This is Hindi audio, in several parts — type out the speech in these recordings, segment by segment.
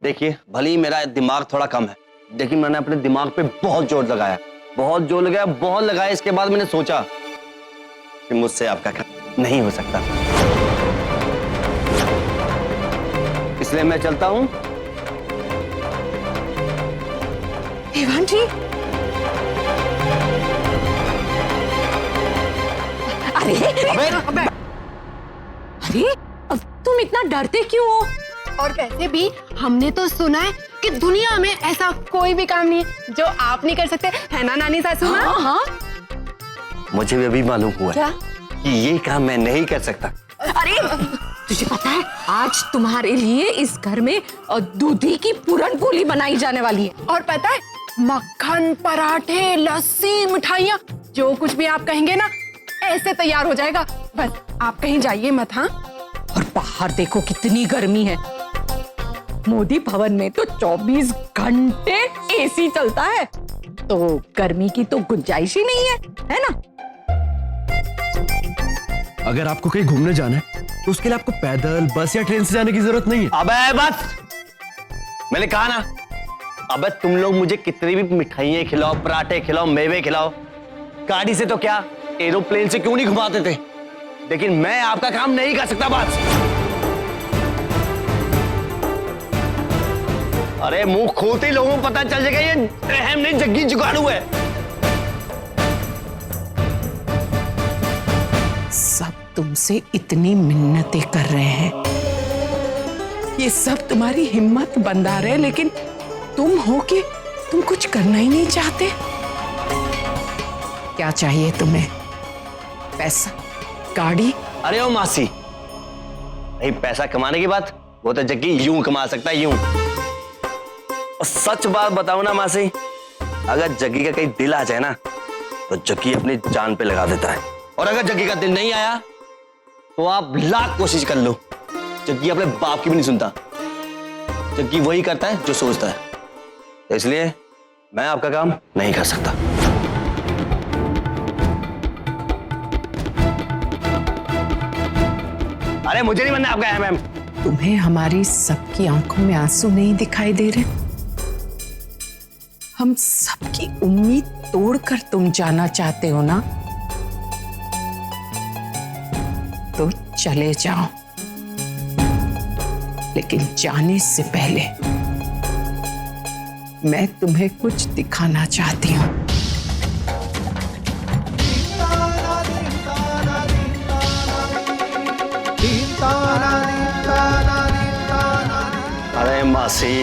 देखिए, भले ही मेरा दिमाग थोड़ा कम है, लेकिन मैंने अपने दिमाग पे बहुत जोर लगाया, बहुत लगाया। इसके बाद मैंने सोचा कि मुझसे आपका काम नहीं हो सकता, इसलिए मैं चलता हूं। देवान जी, अबे अरे अब तुम इतना डरते क्यों हो? और वैसे भी हमने तो सुना है कि दुनिया में ऐसा कोई भी काम नहीं है जो आप नहीं कर सकते, है ना नानी सासू माँ? हाँ हाँ। मुझे भी अभी मालूम हुआ क्या? कि ये काम मैं नहीं कर सकता। अरे तुझे पता है आज तुम्हारे लिए इस घर में दूधी की पूरन पोली बनाई जाने वाली है। और पता है मक्खन, पराठे, लस्सी, मिठाइयाँ, जो कुछ भी आप कहेंगे ना ऐसे तैयार हो जाएगा। बस आप कहीं जाइए मत। हाँ, और बाहर देखो कितनी गर्मी है। मोदी भवन में तो 24 घंटे एसी चलता है, तो गर्मी की तो गुंजाइश ही नहीं है ना? अगर आपको कहीं घूमने जाना है तो उसके लिए आपको पैदल, बस या ट्रेन से जाने की जरूरत नहीं है। अबे बस, मैंने कहा ना। अबे तुम लोग मुझे कितनी भी मिठाइयाँ खिलाओ, पराठे खिलाओ, मेवे खिलाओ, गाड़ी से तो क्या, एरोप्लेन से क्यों नहीं घुमाते थे, लेकिन मैं आपका काम नहीं कर सकता। बस अरे मुंह खोलते ही लोगों को पता चल जाएगा ये रहम नहीं जग्गी जुगाड़ू है। सब तुमसे इतनी मिन्नतें कर रहे हैं, ये सब तुम्हारी हिम्मत बंधा रहे, लेकिन तुम हो कि तुम कुछ करना ही नहीं चाहते। क्या चाहिए तुम्हें? पैसा, गाड़ी? अरे ओ मासी, नहीं पैसा कमाने की बात वो तो जग्गी यूं कमा सकता है, यूं। और सच बात बताऊं ना मासी, अगर जग्गी का कहीं दिल आ जाए ना तो जग्गी अपनी जान पे लगा देता है, और अगर जग्गी का दिल नहीं आया तो आप लाख कोशिश कर लो, जग्गी अपने बाप की भी नहीं सुनता। जग्गी वही करता है जो सोचता है, इसलिए मैं आपका काम नहीं कर सकता। अरे मुझे नहीं बनना आपका मैम। तुम्हें हमारी सबकी आंखों में आंसू नहीं दिखाई दे रहे? हम सबकी उम्मीद तोड़कर तुम जाना चाहते हो ना, तो चले जाओ, लेकिन जाने से पहले मैं तुम्हें कुछ दिखाना चाहती हूँ। अरे मासी,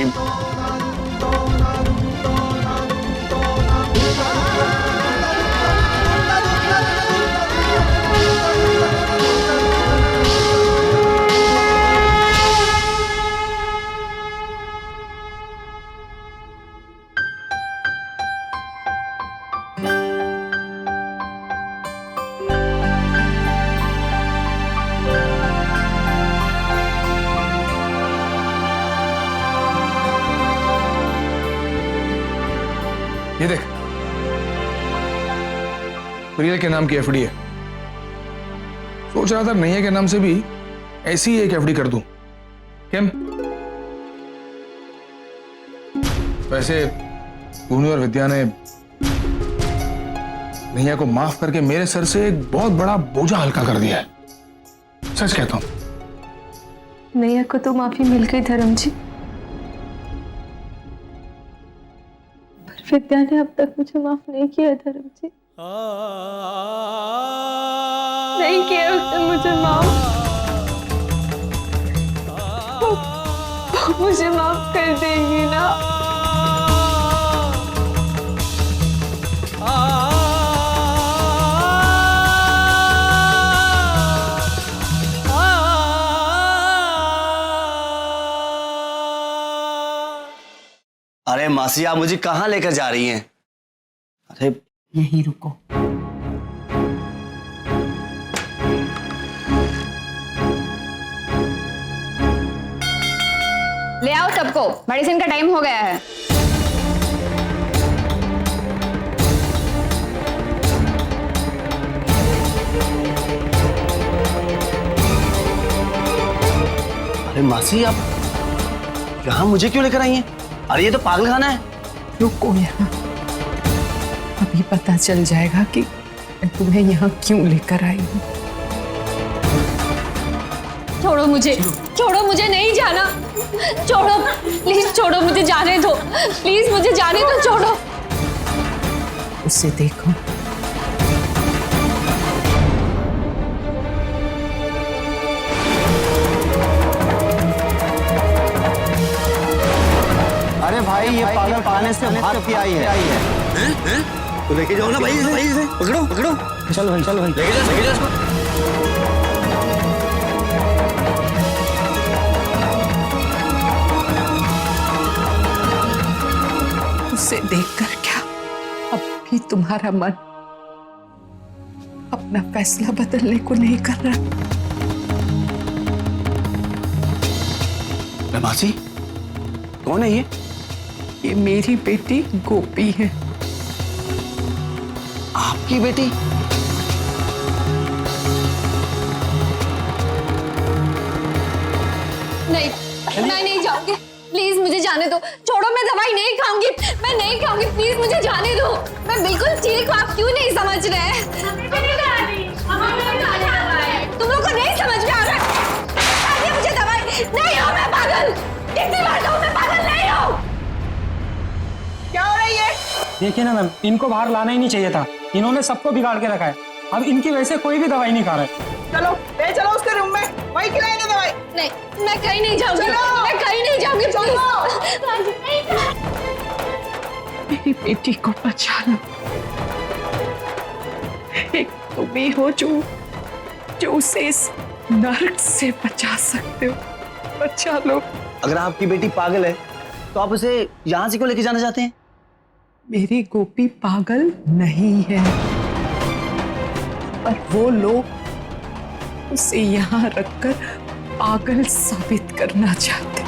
ये देख, प्रिया के नाम की एफडी है। सोच रहा था नैया के नाम से भी ऐसी एक एफडी कर दूं। केम? वैसे भूमि और विद्या ने नैया को माफ करके मेरे सर से एक बहुत बड़ा बोझा हल्का कर दिया है। सच कहता हूं। नैया को तो माफी मिल गई धर्म जी, विद्या ने अब तक मुझे माफ नहीं किया धर्म जी, नहीं किया उसने मुझे माफ। वो मुझे माफ कर देंगी ना? अरे मासी, आप मुझे कहां लेकर जा रही हैं? अरे यहीं रुको। ले आओ सबको, मेडिसिन का टाइम हो गया है। अरे मासी, आप यहाँ मुझे क्यों लेकर आई हैं? अरे ये तो पागल खाना है। रुको यहाँ, अभी पता चल जाएगा कि मैं तुम्हें यहाँ क्यों लेकर आई हूँ। छोड़ो मुझे, छोड़ो मुझे, नहीं जाना, छोड़ो प्लीज, छोड़ो मुझे, जाने दो प्लीज, मुझे जाने दो, छोड़ो। उसे देखो, अरे भाई ये पागल पाने से भाग के आई है। तो लेके जाओ ना भाई इसे पकड़ो पकड़ो। चलो भाई चलो भाई, लेके जाओ इसको। उसे देखकर क्या अब भी तुम्हारा मन अपना फैसला बदलने को नहीं कर रहा? मासी कौन है ये मेरी बेटी गोपी है। आपकी बेटी? नहीं, मैं नहीं जाऊंगी, प्लीज मुझे जाने दो, छोड़ो, मैं दवाई नहीं खाऊंगी, मैं नहीं खाऊंगी, प्लीज मुझे जाने दो, मैं बिल्कुल ठीक हूँ, आप क्यों नहीं समझ रहे? तुम लोग को नहीं समझ में आ रहा? मुझे दवाई नहीं हो, मैं पागल, कितनी बार कहूं मैं पागल नहीं हूँ। क्या हो रही है? देखिए ना मैम, इनको बाहर लाना ही नहीं चाहिए था, इन्होंने सबको बिगाड़ के रखा है। अब इनकी वजह से कोई भी दवाई नहीं खा रहा है। चलो ले चलो उसके रूम में, वही खिलाएंगे दवाई। नहीं, मैं कहीं नहीं जाऊंगी, मैं कहीं नहीं जाऊंगी, मेरी बेटी को बचा लो। एक तुम ही हो जो उसे इस नर्क से बचा सकते हो, बचा लो। अगर आपकी बेटी पागल है तो आप उसे यहाँ से क्यों लेके जाना चाहते हैं? मेरी गोपी पागल नहीं है, पर वो लोग उसे यहाँ रखकर पागल साबित करना चाहते।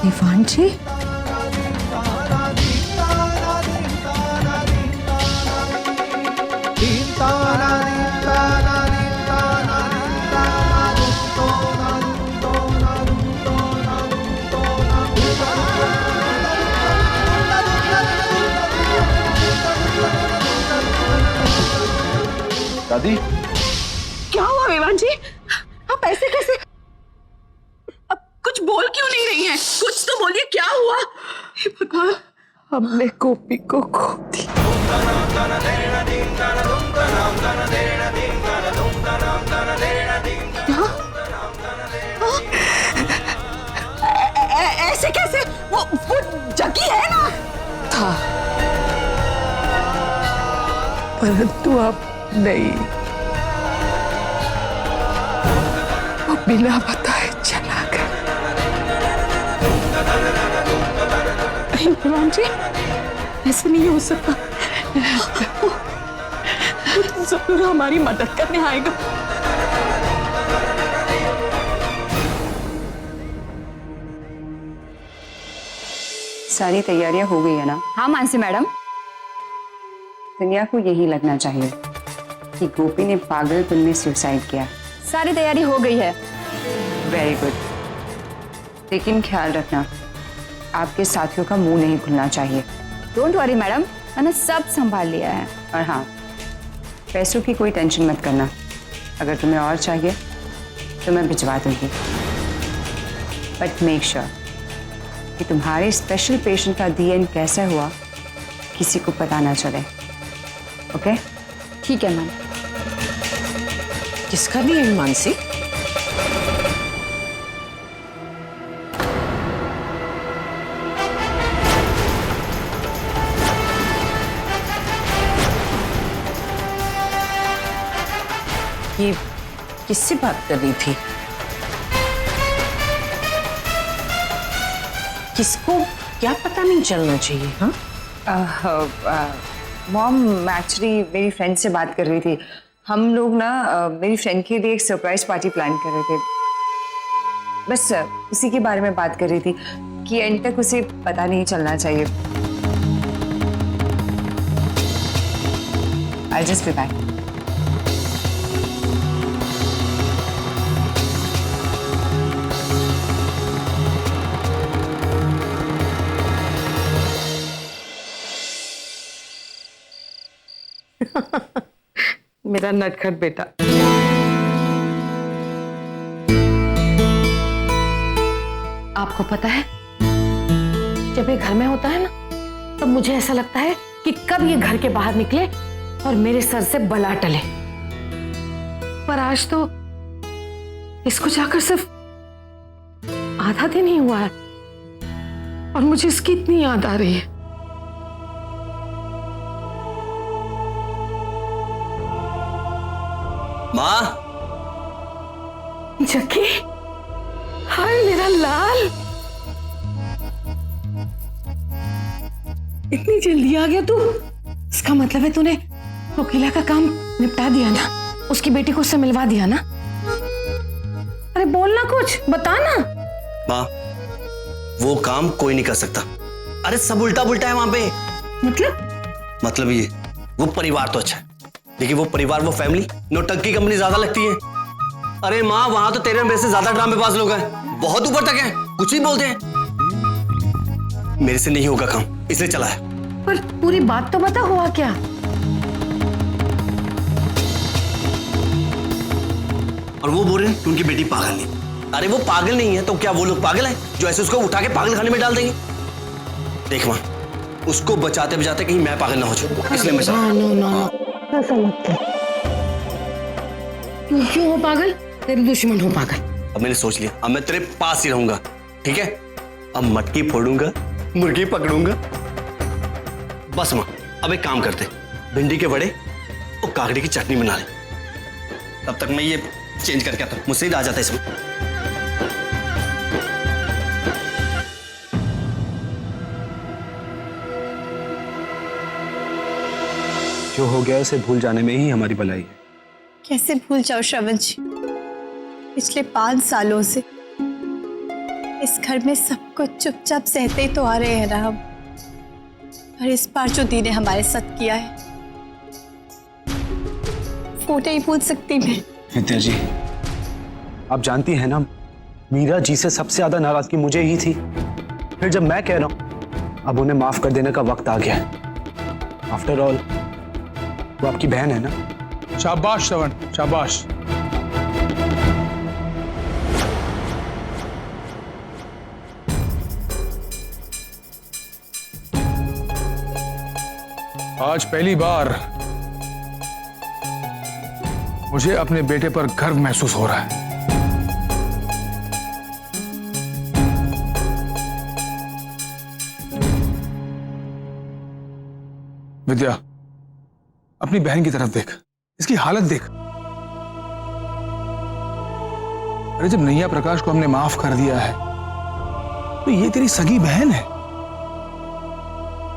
इरफान जी, दादी क्या हुआ विवान जी? आप ऐसे कैसे? अब कुछ बोल क्यों नहीं रही हैं? कुछ तो बोलिए, क्या हुआ? हे भगवान, हमने गोपी को खो दिया। ऐसे कैसे? वो जगी है ना? था, परंतु अब नहीं। वो बिना बताए चला गया। नहीं भगवान जी, ऐसे नहीं हो सकता। वो जरूर हमारी मदद करने आएगा। सारी तैयारियां हो गई है ना? हाँ मानसी मैडम, दुनिया को यही लगना चाहिए कि गोपी ने पागलपन में सुसाइड किया। सारी तैयारी हो गई है। वेरी गुड, लेकिन ख्याल रखना आपके साथियों का मुंह नहीं खुलना चाहिए। डोंट वरी मैडम, मैंने सब संभाल लिया है। और हाँ, पैसों की कोई टेंशन मत करना, अगर तुम्हें और चाहिए तो मैं भिजवा दूंगी। बट मेक श्योर कि तुम्हारे स्पेशल पेशेंट का DN कैसे हुआ किसी को पता ना चले। ओके? ठीक है मैम। किसका DN मानसी? ये किससे बात कर रही थी? किसको क्या पता नहीं चलना चाहिए? हाँ, मॉम एक्चुअली मेरी फ्रेंड से बात कर रही थी। हम लोग ना मेरी फ्रेंड के लिए एक सरप्राइज पार्टी प्लान कर रहे थे। बस उसी के बारे में बात कर रही थी कि एंड तक उसे पता नहीं चलना चाहिए। I'll just be back. मेरा नटखट बेटा। आपको पता है, जब ये घर में होता है ना, तब मुझे ऐसा लगता है कि कब ये घर के बाहर निकले और मेरे सर से बला टले। पर आज तो इसको जाकर सिर्फ आधा दिन ही हुआ है और मुझे इसकी इतनी याद आ रही है। माँ, जक्की, हाय मेरा लाल, इतनी जल्दी आ गया तू। इसका मतलब है तूने वकीला का काम निपटा दिया ना, उसकी बेटी को उससे मिलवा दिया ना। अरे बोलना, कुछ बताना। माँ, वो काम कोई नहीं कर सकता। अरे सब उल्टा पुल्टा है वहां पे। मतलब ये, वो परिवार तो अच्छा है, लेकिन वो परिवार, वो फैमिली नौटंकी कंपनी ज्यादा लगती है। अरे माँ, वहां तो तेरे मेरे से ज्यादा ड्रामेबाज लोग हैं, बहुत ऊपर तक हैं, कुछ भी बोलते हैं। मेरे से नहीं होगा काम, इसलिए चला है। पर पूरी बात तो बता, हुआ क्या? और वो बोल रहे हैं कि उनकी बेटी पागल नहीं। अरे वो पागल नहीं है तो क्या वो लोग पागल हैं जो ऐसे उसको उठा के पागल खाने में डाल देंगे? देख माँ, उसको बचाते बचाते कहीं मैं पागल ना हो जाऊं, इसलिए मैं चला। नो, ऐसा मत कर। तू क्यों हो पागल? तेरे दुश्मन हो पागल। अब मैंने सोच लिया, अब मैं तेरे पास ही रहूंगा, ठीक है? अब मटकी फोड़ूंगा, मुर्गी पकड़ूंगा। बस माँ, अब एक काम करते, भिंडी के बड़े और काकड़ी की चटनी बना ले। तब तक मैं ये चेंज करके आता हूँ, मुझसे ही आ जाता है इसमें। जो हो गया उसे भूल जाने में ही हमारी भलाई है। कैसे भूल जाओ श्रवण जी? पिछले 5 सालों से इस घर में सब कुछ चुपचाप सहते ही तो आ रहे हैं ना हम। पर इस बार जो दी ने हमारे साथ किया है, वो नहीं भूल सकती मैं। विद्या जी, आप जानती हैं ना, मीरा जी से सबसे ज्यादा नाराजगी मुझे ही थी। फिर जब मैं कह रहा हूं, अब उन्हें माफ कर देने का वक्त आ गया है। आफ्टर ऑल वो आपकी बहन है ना। शाबाश श्रवण, शाबाश। आज पहली बार मुझे अपने बेटे पर गर्व महसूस हो रहा है। विद्या, अपनी बहन की तरफ देख, इसकी हालत देख। अरे जब नैया प्रकाश को हमने माफ कर दिया है तो ये तेरी सगी बहन है,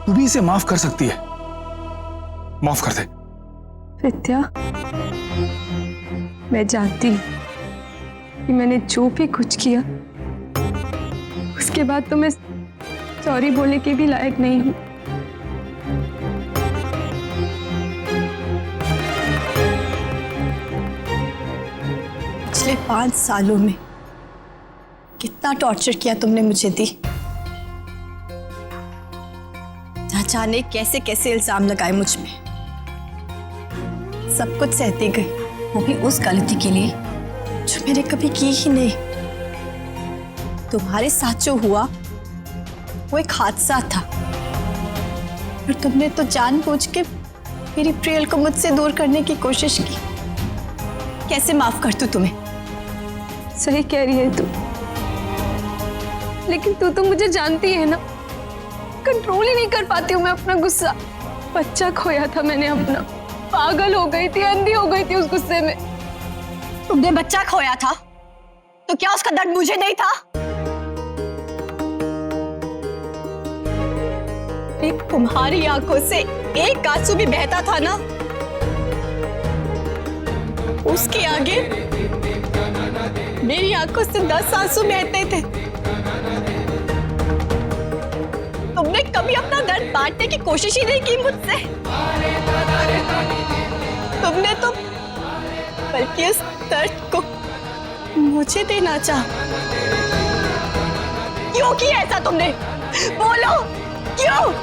तू भी इसे माफ कर सकती है। माफ कर दे। विद्या, मैं जानती हूँ कि मैंने जो भी कुछ किया उसके बाद तो मैं सॉरी बोलने के भी लायक नहीं हूँ। पिछले 5 सालों में कितना टॉर्चर किया तुमने मुझे दी। ना जाने कैसे कैसे इल्जाम लगाए मुझ में। सब कुछ सहती गई, वो भी उस गलती के लिए जो मैंने कभी की ही नहीं। तुम्हारे साथ जो हुआ वो एक हादसा था, और तुमने तो जानबूझ के मेरी प्रियल को मुझसे दूर करने की कोशिश की। कैसे माफ कर दूं तुम्हें? सही कह रही है तू, लेकिन तू तो मुझे जानती है ना, कंट्रोल ही नहीं कर पाती हूँ मैं अपना गुस्सा। बच्चा खोया था मैंने अपना, पागल हो गई थी, अंधी हो गई थी उस गुस्से में। तुमने बच्चा खोया था तो क्या उसका दर्द मुझे नहीं था? एक तुम्हारी आंखों से एक आंसू भी बहता था ना, उसके आगे मेरी आंखों से 10 आंसू बहते थे। तुमने कभी अपना दर्द बांटने की कोशिश ही नहीं की मुझसे। तुमने तो बल्कि उस दर्द को मुझे देना चाहा। क्यों किया ऐसा तुमने? बोलो क्यों?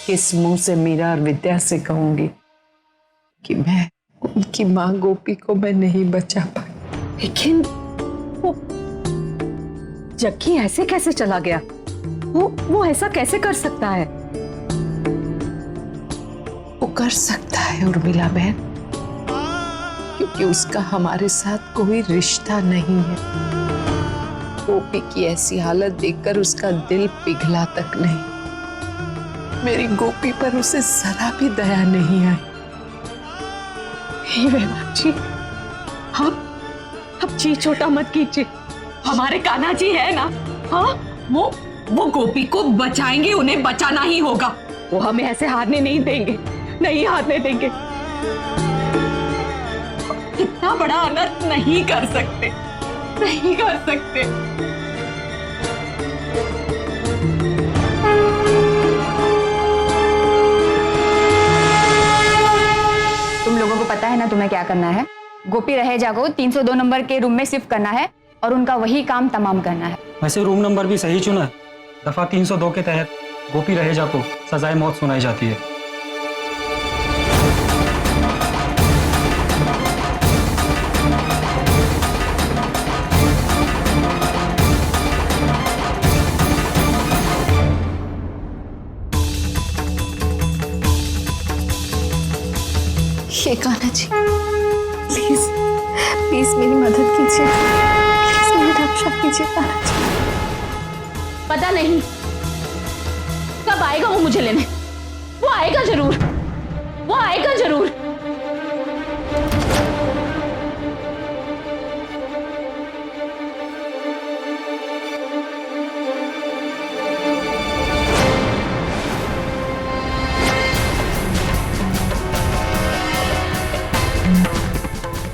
किस मुंह से मीरा और विद्या से कहूंगी कि मैं उनकी माँ गोपी को मैं नहीं बचा पाई। लेकिन वो जग्गी ऐसे कैसे चला गया? वो ऐसा कैसे कर सकता है? वो कर सकता है उर्मिला बहन, क्योंकि उसका हमारे साथ कोई रिश्ता नहीं है। गोपी की ऐसी हालत देखकर उसका दिल पिघला तक नहीं। मेरी गोपी पर उसे जरा भी दया नहीं आई। जी अब जी छोटा मत कीजिए, हमारे कान्हा जी है ना। हाँ, वो गोपी को बचाएंगे, उन्हें बचाना ही होगा। वो हमें ऐसे हारने नहीं देंगे, नहीं हारने देंगे। इतना बड़ा अनर्थ नहीं कर सकते, नहीं कर सकते। तुम लोगों को पता है ना तुम्हें क्या करना है? गोपी रहेजा को 302 नंबर के रूम में शिफ्ट करना है और उनका वही काम तमाम करना है। वैसे रूम नंबर भी सही चुना है। दफा 302 के तहत गोपी रहेजा को सजाए मौत सुनाई जाती है। ये कान्हा जी, प्लीज प्लीज मेरी मदद कीजिए, प्लीज मेरी रक्षा कीजिए कान्हा जी। पता नहीं कब आएगा वो मुझे लेने। वो आएगा जरूर, वो आएगा जरूर।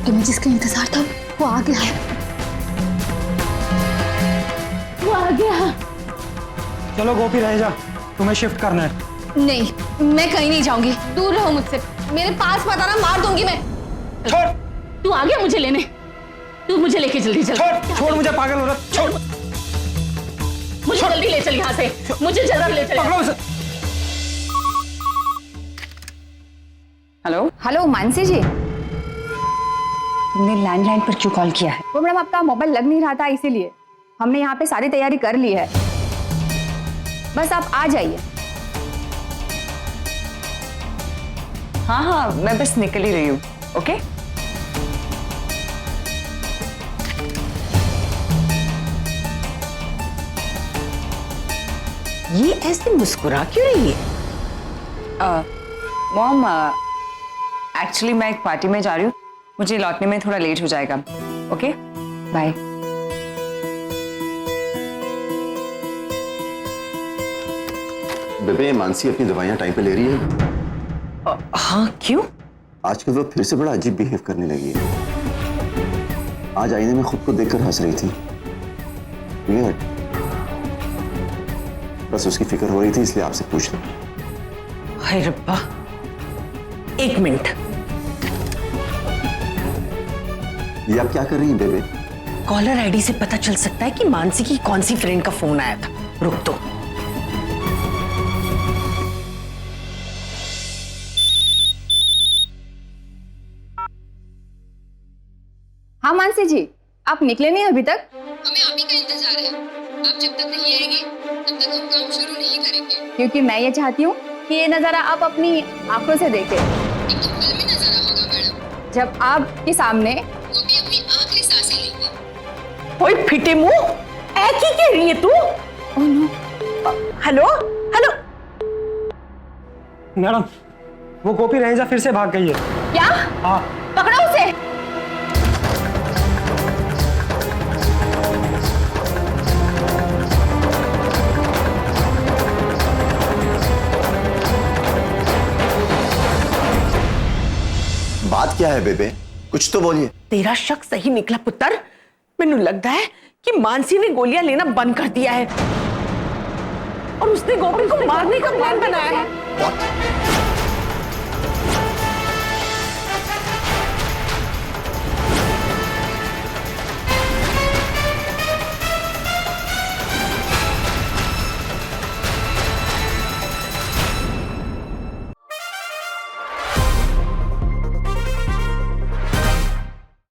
तुम्हें जिसका इंतजार था वो आ गया है। वो आ गया। चलो गोपी रहेजा, तुम्हें शिफ्ट करना है। नहीं, मैं कहीं नहीं जाऊंगी। दूर रहो मुझसे, मेरे पास मत आना, मार दूंगी मैं। छोड़, तू आ गया मुझे लेने, तू मुझे लेके जल्दी चल। छोड़ मुझे पागल औरत, छोड़ मुझे जल्दी ले चल यहाँ से, मुझे जल्दी ले चल। पकड़ो उसे। हेलो हेलो मानसी जी, तुमने लैंडलाइन पर क्यों कॉल किया है? वो मैडम आपका मोबाइल लग नहीं रहा था, इसीलिए हमने यहाँ पे सारी तैयारी कर ली है। बस आप आ जाइए। हाँ हाँ, मैं बस निकल ही रही हूँ। ओके, ये ऐसे मुस्कुरा क्यों रही है? मॉम एक्चुअली मैं एक पार्टी में जा रही हूँ, मुझे लौटने में थोड़ा लेट हो जाएगा। Okay bye. बेबे, मानसी अपनी दवाइयां टाइम पे ले रही है? हाँ, क्यों? आजकल वो फिर से बड़ा अजीब बिहेव करने लगी है। आज आईने में खुद को देखकर हंस रही थी। वियर्ड। बस उसकी फिक्र हो रही थी, इसलिए आपसे पूछ ली। हाय रब्बा, एक मिनट। ये आप क्या कर रही हैं बेबे? कॉलर आईडी से पता चल सकता है कि मानसी की कौन सी फ्रेंड का फोन आया था। रुक दो। हाँ मानसी जी, आप निकले नहीं अभी तक? हमें आप ही का इंतजार है। आप जब तक नहीं आएंगे तब तक हम काम शुरू नहीं करेंगे। क्योंकि मैं ये चाहती हूँ कि ये नजारा आप अपनी आंखों से देखें। एक तो फिल्मी नजारा होगा मैडम, जब आपके सामने गोपी अपनी आखिरी सांसें लेंगी। ओए फिटे मुंह, ऐसी कह रही है तू? हेलो हेलो मैडम, वो गोपी रहेजा फिर से भाग गई है। क्या? हाँ। पकड़ो उसे। बात क्या है बेबे? कुछ तो बोलिए। तेरा शक सही निकला पुत्र। मैनू लगता है कि मानसी ने गोलियां लेना बंद कर दिया है और उसने गोपी को मारने का प्लान बनाया है। What?